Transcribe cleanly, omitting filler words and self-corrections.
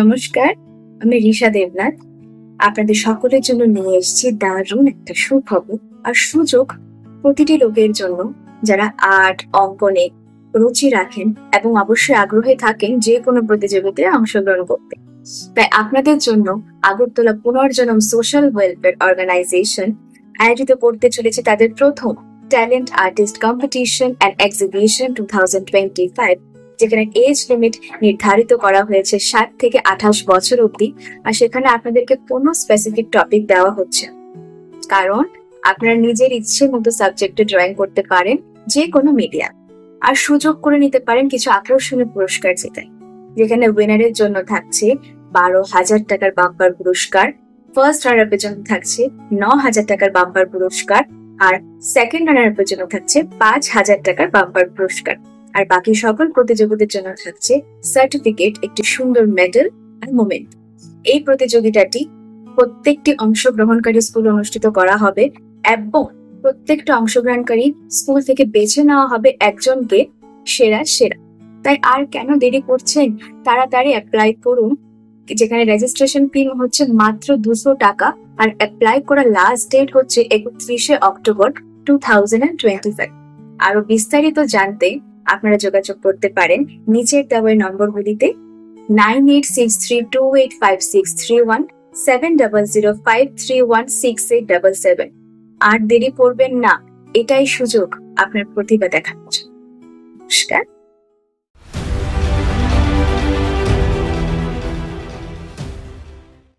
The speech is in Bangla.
নমস্কার, আমি রিশা দেবনাথ। আপনাদের সকলের জন্য নিয়ে এসেছি দারুণ একটা সুখবর আর সুযোগ প্রতিটি লোকের জন্য যারা আর্ট, অঙ্কনে রুচি রাখেন এবং অবশ্যই আগ্রহী থাকেন যে কোনো প্রতিযোগিতায় অংশগ্রহণ করতে। তাই আপনাদের জন্য আগরতলা পুনর্জন্ম সোশ্যাল ওয়েলফেয়ার অর্গানাইজেশন আয়োজিত করতে চলেছে তাদের প্রথম talent artist competition and exhibition 2025, যেখানে এজ লিমিট নির্ধারিত করা হয়েছে 7 থেকে 28 বছর অবধি। আর সেখানে আপনাদেরকে কোনো স্পেসিফিক টপিক দেওয়া হচ্ছে, কারণ আপনারা নিজের ইচ্ছে মতো সাবজেক্টে ড্রয়িং করতে পারেন যে কোনো মিডিয়া, আর সুযোগ করে নিতে পারেন কিছু আকর্ষণীয় পুরস্কার জেতায়। যেখানে উইনারের জন্য থাকছে 12,000 টাকার বাম্পার পুরস্কার, ফার্স্ট রানার আপের জন্য থাকছে 9,000 টাকার বাম্পার পুরস্কার, আর সেকেন্ড রানার আপের জন্য থাকছে 5,000 টাকার বাম্পার পুরস্কার। আর বাকি সকল প্রতিযোগীদের জন্য থাকছে সার্টিফিকেট, একটি সুন্দর মেডেল আর মোমেন্ট। এই প্রতিযোগিতাটি প্রত্যেকটি অংশগ্রহণকারী স্কুল অনুষ্ঠিত করা হবে এবং প্রত্যেকটা অংশগ্রহণকারী স্কুল থেকে বেছে নেওয়া হবে একজনকে সেরা। তাই আর কেন দেরি করছেন, তাড়াতাড়ি অ্যাপ্লাই করুন। যেখানে রেজিস্ট্রেশন ফি হচ্ছে মাত্র 200 টাকা, আর অ্যাপ্লাই করার লাস্ট ডেট হচ্ছে 31শে অক্টোবর 2025। আরো বিস্তারিত জানতে আপনারা যোগাযোগ করতে পারেন নিচের দেওয়া নম্বরগুলিতে 9863285631, 7005316877। আর দেরি করবেন না, এটাই সুযোগ আপনার প্রতিভা দেখানোর জন্য। নমস্কার।